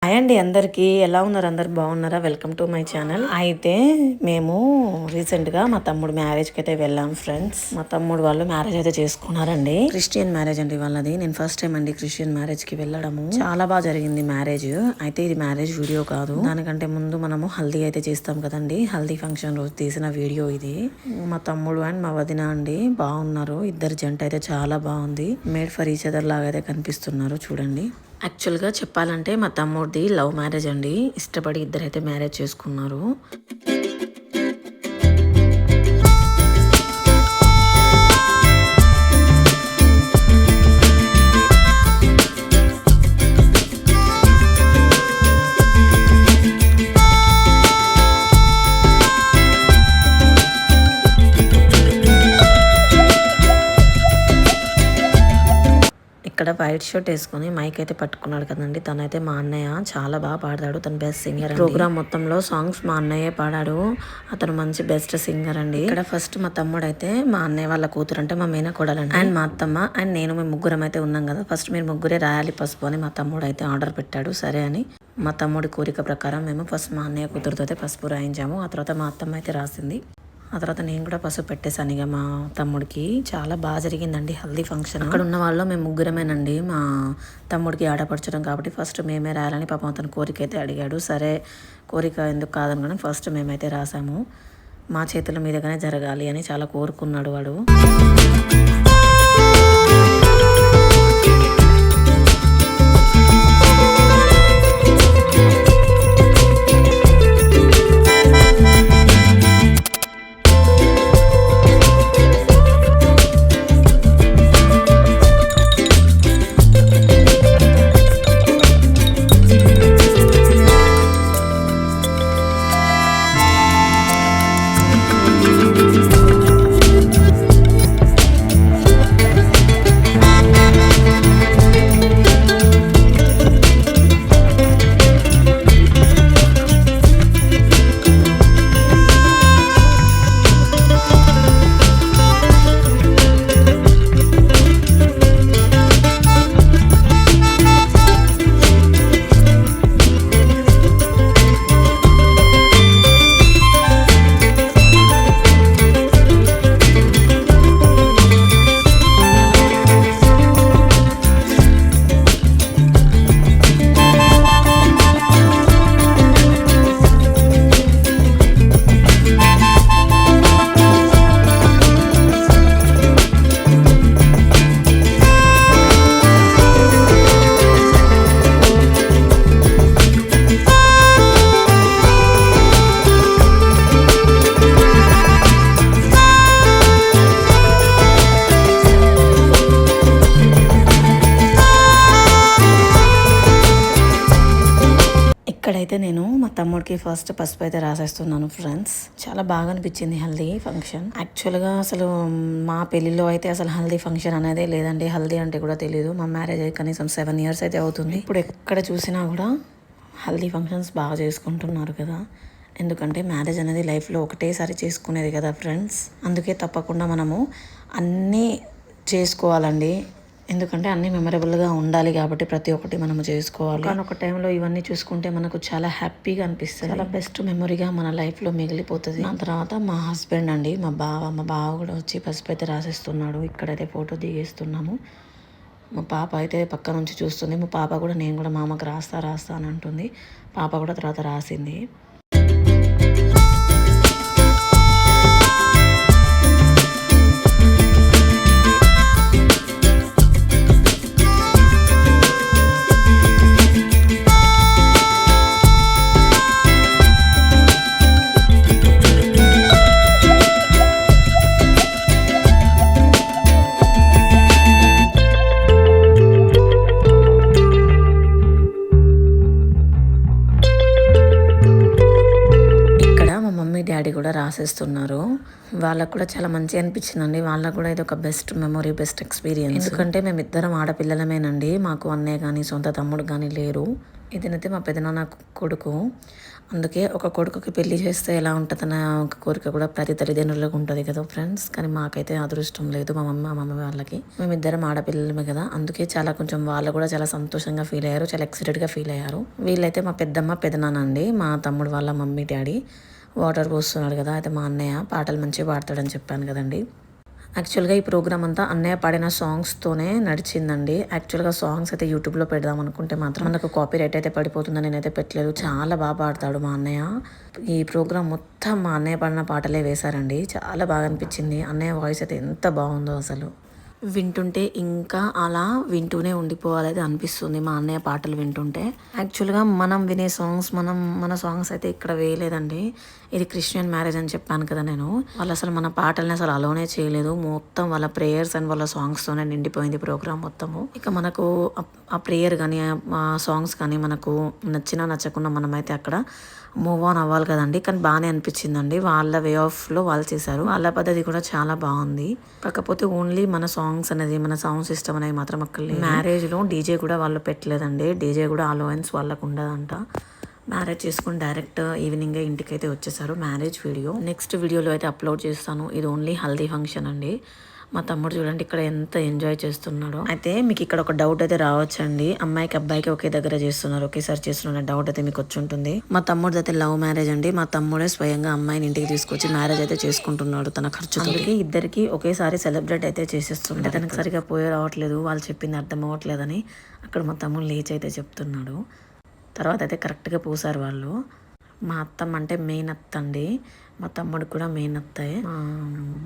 Hi అండి, అందరికీ ఎలా ఉన్నారు? అందరు బాగున్నారా? Welcome to my channel. అయితే మేము రీసెంట్గా మా తమ్ముడు మ్యారేజ్కి అయితే వెళ్ళాం ఫ్రెండ్స్. మా తమ్ముడు వాళ్ళు మ్యారేజ్ అయితే చేసుకున్నారండి. క్రిస్టియన్ మ్యారేజ్ అండి వాళ్ళది. నేను ఫస్ట్ టైం అండి క్రిస్టియన్ మ్యారేజ్కి వెళ్ళడము. చాలా బాగా జరిగింది మ్యారేజ్. అయితే ఇది మ్యారేజ్ వీడియో కాదు, దానికంటే ముందు మనము హల్దీ అయితే చేస్తాం కదండి. హల్దీ ఫంక్షన్ రోజు తీసిన వీడియో ఇది. మా తమ్ముడు అండ్ మా వదిన అండి బాగున్నారు. ఇద్దరు జంట అయితే చాలా బాగుంది. మేడ్ ఫర్ ఈచ్ అదర్ లాగా అయితే కనిపిస్తున్నారు చూడండి. యాక్చువల్గా చెప్పాలంటే మా తమ్ముడిది లవ్ మ్యారేజ్ అండి. ఇష్టపడి ఇద్దరైతే మ్యారేజ్ చేసుకున్నారు. ఇక్కడ వైట్ షర్ట్ వేసుకుని మైక్ అయితే పట్టుకున్నాడు కదండి. తనైతే మా అన్నయ్య చాలా బాగా పాడతాడు. తను బెస్ట్ సింగర్. ప్రోగ్రామ్ మొత్తంలో సాంగ్స్ మా అన్నయ్య పాడాడు. అతను మంచి బెస్ట్ సింగర్ అండి. ఇక్కడ ఫస్ట్ మా తమ్ముడు అయితే మా అన్నయ్య వాళ్ళ కూతురు అంటే మా మేనకోడలండి అండ్ మా అత్తమ్మ అండ్ నేను మేము ముగ్గురం అయితే ఉన్నాం కదా. ఫస్ట్ మీరు ముగ్గురే రాయాలి పసుపు అని మా తమ్ముడు అయితే ఆర్డర్ పెట్టాడు. సరే అని మా తమ్ముడి కోరిక ప్రకారం మేము ఫస్ట్ మా అన్నయ్య కూతురుతో అయితే పసుపు రాయించాము. ఆ తర్వాత మా అత్తమ్మ అయితే రాసింది. ఆ తర్వాత నేను కూడా పసుపు పెట్టేశాను ఇక మా తమ్ముడికి. చాలా బాగా జరిగిందండి హల్దీ ఫంక్షన్. అక్కడ ఉన్న వాళ్ళు మేము ముగ్గురమేనండి. మా తమ్ముడికి ఆడపరచడం కాబట్టి ఫస్ట్ మేమే రాయాలని పాపం అతను కోరిక అయితే అడిగాడు. సరే కోరిక ఎందుకు కాదనుకుని ఫస్ట్ మేమైతే రాసాము. మా చేతుల మీదగానే జరగాలి అని చాలా కోరుకున్నాడు వాడు. ఇక్కడైతే నేను మా తమ్ముడికి ఫస్ట్ పసుపు అయితే రాసేస్తున్నాను ఫ్రెండ్స్. చాలా బాగా అనిపించింది హల్దీ ఫంక్షన్. యాక్చువల్గా అసలు మా పెళ్లిలో అయితే అసలు హల్దీ ఫంక్షన్ అనేది లేదండి. హల్దీ అంటే కూడా తెలియదు. మా మ్యారేజ్ అయితే కనీసం 7 years అయితే అవుతుంది. ఇప్పుడు ఎక్కడ చూసినా కూడా హల్దీ ఫంక్షన్స్ బాగా చేసుకుంటున్నారు కదా. ఎందుకంటే మ్యారేజ్ అనేది లైఫ్లో ఒకటేసారి చేసుకునేది కదా ఫ్రెండ్స్. అందుకే తప్పకుండా మనము అన్నీ చేసుకోవాలండి. ఎందుకంటే అన్నీ మెమరబుల్గా ఉండాలి కాబట్టి ప్రతి ఒక్కటి మనము చేసుకోవాలి. కానీ ఒక టైంలో ఇవన్నీ చూసుకుంటే మనకు చాలా హ్యాపీగా అనిపిస్తుంది. చాలా బెస్ట్ మెమొరీగా మన లైఫ్లో మిగిలిపోతుంది. ఆ తర్వాత మా హస్బెండ్ అండి, మా బావ కూడా వచ్చి పసుపు అయితే రాసేస్తున్నాడు. ఇక్కడైతే ఫోటో దిగేస్తున్నాము. మా పాప అయితే పక్క నుంచి చూస్తుంది. మా పాప కూడా నేను కూడా మా అమ్మకి రాస్తా అని అంటుంది. పాప కూడా తర్వాత రాసింది. డాడీ కూడా రాసేస్తున్నారు. వాళ్ళకు కూడా చాలా మంచిగా అనిపించిందండి. వాళ్ళకు కూడా ఇది ఒక బెస్ట్ మెమొరీ, బెస్ట్ ఎక్స్పీరియన్స్. ఎందుకంటే మేము ఇద్దరం ఆడపిల్లలమేనండి. మాకు అన్నయ్య కానీ సొంత తమ్ముడు కానీ లేరు. ఇదనైతే మా పెదనాన్న కొడుకు. అందుకే ఒక కొడుకుకి పెళ్లి చేస్తే ఎలా ఉంటుందన్న ఒక కోరిక కూడా ప్రతి తల్లిదండ్రులకు ఉంటుంది కదా ఫ్రెండ్స్. కానీ మాకైతే అదృష్టం లేదు, మా మమ్మీ వాళ్ళకి. మేమిద్దరం ఆడపిల్లలమే కదా, అందుకే చాలా కొంచెం వాళ్ళు కూడా చాలా సంతోషంగా ఫీల్ అయ్యారు, చాలా ఎక్సైటెడ్గా ఫీల్ అయ్యారు. వీళ్ళైతే మా పెద్దమ్మ పెదనాన్న అండి, మా తమ్ముడు వాళ్ళ మమ్మీ డాడీ. వాటర్ పోస్తున్నాడు కదా, అయితే మా అన్నయ్య పాటలు మంచిగా పాడతాడని చెప్పాను కదండి. యాక్చువల్గా ఈ ప్రోగ్రామ్ అంతా అన్నయ్య పాడిన సాంగ్స్తోనే నడిచిందండి. యాక్చువల్గా సాంగ్స్ అయితే యూట్యూబ్లో పెడదాం అనుకుంటే మాత్రం మనకు కాపీ రైట్ అయితే పడిపోతుందని నేనైతే పెట్టలేదు. చాలా బాగా పాడతాడు మా అన్నయ్య. ఈ ప్రోగ్రామ్ మొత్తం మా అన్నయ్య పాడిన పాటలే వేశారండి. చాలా బాగా అనిపించింది. అన్నయ్య వాయిస్ అయితే ఎంత బాగుందో అసలు. వింటుంటే ఇంకా అలా వింటూనే ఉండిపోవాలైతే అనిపిస్తుంది మా అన్నయ్య పాటలు వింటుంటే. యాక్చువల్గా మనం వినే సాంగ్స్ మన సాంగ్స్ అయితే ఇక్కడ వేయలేదండి. ఇది క్రిస్టియన్ మ్యారేజ్ అని చెప్పాను కదా నేను. వాళ్ళు అసలు మన పాటల్ని అసలు అలోనే చేయలేదు. మొత్తం వాళ్ళ ప్రేయర్స్ అండ్ వాళ్ళ సాంగ్స్తోనే నిండిపోయింది ప్రోగ్రామ్ మొత్తము. ఇక మనకు ఆ ప్రేయర్ కానీ ఆ సాంగ్స్ కానీ మనకు నచ్చినా నచ్చకుండా మనమైతే అక్కడ మూవ్ ఆన్ అవ్వాలి కదండి. కానీ బాగానే అనిపించిందండి. వాళ్ళ వే ఆఫ్లో వాళ్ళు చేశారు. వాళ్ళ పద్ధతి కూడా చాలా బాగుంది. కాకపోతే ఓన్లీ మన సాంగ్స్ అనేది, మన సౌండ్ సిస్టమ్ అనేది మాత్రం అక్కడ మ్యారేజ్లో డీజే కూడా వాళ్ళు పెట్టలేదండి. డీజే కూడా అలవెన్స్ వాళ్ళకు ఉండదంట. మ్యారేజ్ చేసుకుని డైరెక్ట్ ఈవినింగ్ ఇంటికి అయితే వచ్చేసారు. మ్యారేజ్ వీడియో నెక్స్ట్ వీడియోలో అయితే అప్లోడ్ చేస్తాను. ఇది ఓన్లీ హల్దీ ఫంక్షన్ అండి. మా తమ్ముడు చూడండి ఇక్కడ ఎంత ఎంజాయ్ చేస్తున్నాడో. అయితే మీకు ఇక్కడ ఒక డౌట్ అయితే రావచ్చండి, అమ్మాయికి అబ్బాయికి ఒకే దగ్గర చేస్తున్నారు, ఒకేసారి చేస్తున్నారు డౌట్ అయితే మీకు వచ్చి ఉంటుంది. మా తమ్ముడు అయితే లవ్ మ్యారేజ్ అండి. మా తమ్ముడే స్వయంగా అమ్మాయిని ఇంటికి తీసుకొచ్చి మ్యారేజ్ అయితే చేసుకుంటున్నాడు తన ఖర్చుకి. ఇద్దరికి ఒకేసారి సెలబ్రేట్ అయితే చేసేస్తుండే. తనకు సరిగా పోయి రావట్లేదు, వాళ్ళు చెప్పింది అర్థం అవ్వట్లేదని అక్కడ మా తమ్ముడు లేచి అయితే చెప్తున్నాడు. తర్వాత అయితే కరెక్ట్గా పూసారు వాళ్ళు. మా అత్తమ్మ అంటే మెయిన్ అత్త అండి. మా తమ్ముడు కూడా మెయిన్ అత్తయే.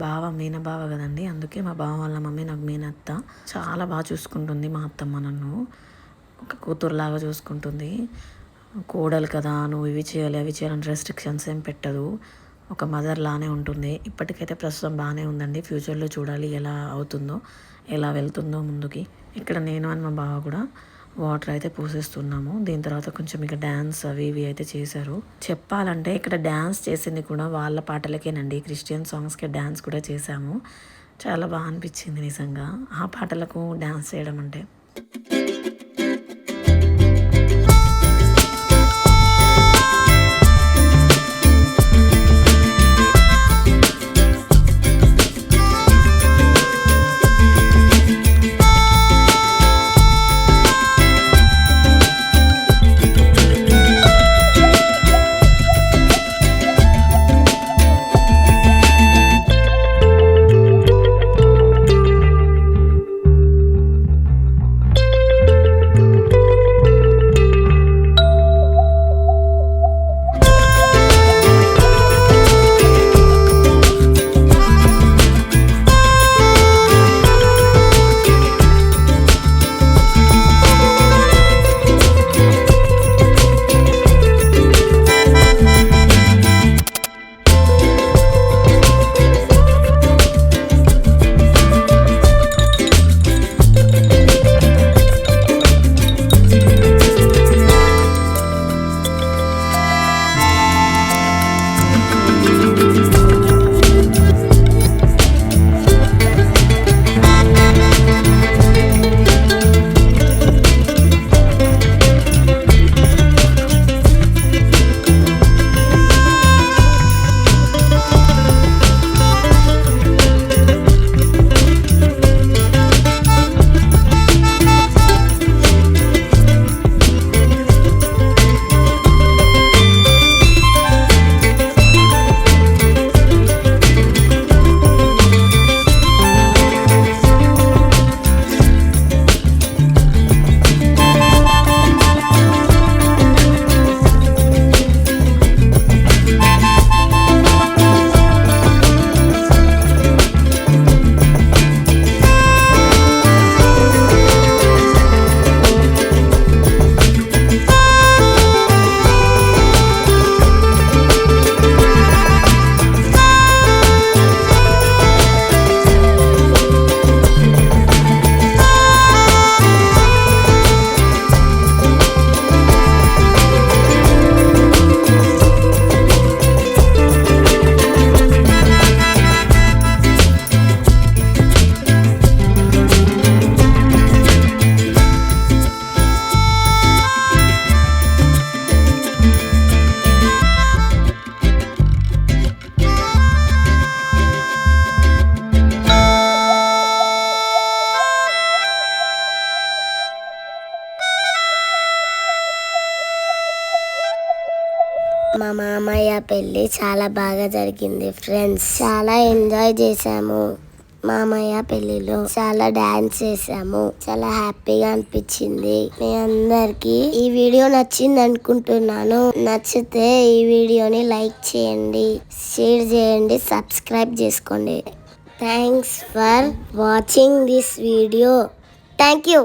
బావ మెయిన్ బావ కదండి, అందుకే మా బావ వాళ్ళ మమ్మీ నాకు మెయిన్ అత్త. చాలా బాగా చూసుకుంటుంది మా అత్తమ్మ, నన్ను ఒక కూతురులాగా చూసుకుంటుంది. కోడలు కదా, నువ్వు ఇవి చేయాలి అవి చేయాలని రెస్ట్రిక్షన్స్ ఏం పెట్టదు. ఒక మదర్ లానే ఉంటుంది. ఇప్పటికైతే ప్రస్తుతం బాగానే ఉందండి. ఫ్యూచర్లో చూడాలి ఎలా అవుతుందో, ఎలా వెళ్తుందో ముందుకి. ఇక్కడ నేను అని మా బావ కూడా వాటర్ అయితే పూసేస్తున్నాము. దీని తర్వాత కొంచెం ఇక డ్యాన్స్ అవి ఇవి అయితే చేశారు. చెప్పాలంటే ఇక్కడ డ్యాన్స్ చేసింది కూడా వాళ్ళ పాటలకేనండి. క్రిస్టియన్ సాంగ్స్కి డ్యాన్స్ కూడా చేశాము. చాలా బాగా అనిపించింది నిజంగా ఆ పాటలకు డ్యాన్స్ చేయడం అంటే. మా మామయ్య పెళ్లి చాలా బాగా జరిగింది ఫ్రెండ్స్. చాలా ఎంజాయ్ చేసాము. మామయ్య పెళ్లిలో చాలా డాన్స్ చేసాము. చాలా హ్యాపీగా అనిపించింది. మీ అందరికి ఈ వీడియో నచ్చింది అనుకుంటున్నాను. నచ్చితే ఈ వీడియోని లైక్ చేయండి, షేర్ చేయండి, సబ్స్క్రైబ్ చేసుకోండి. Thanks for watching this video. Thank you.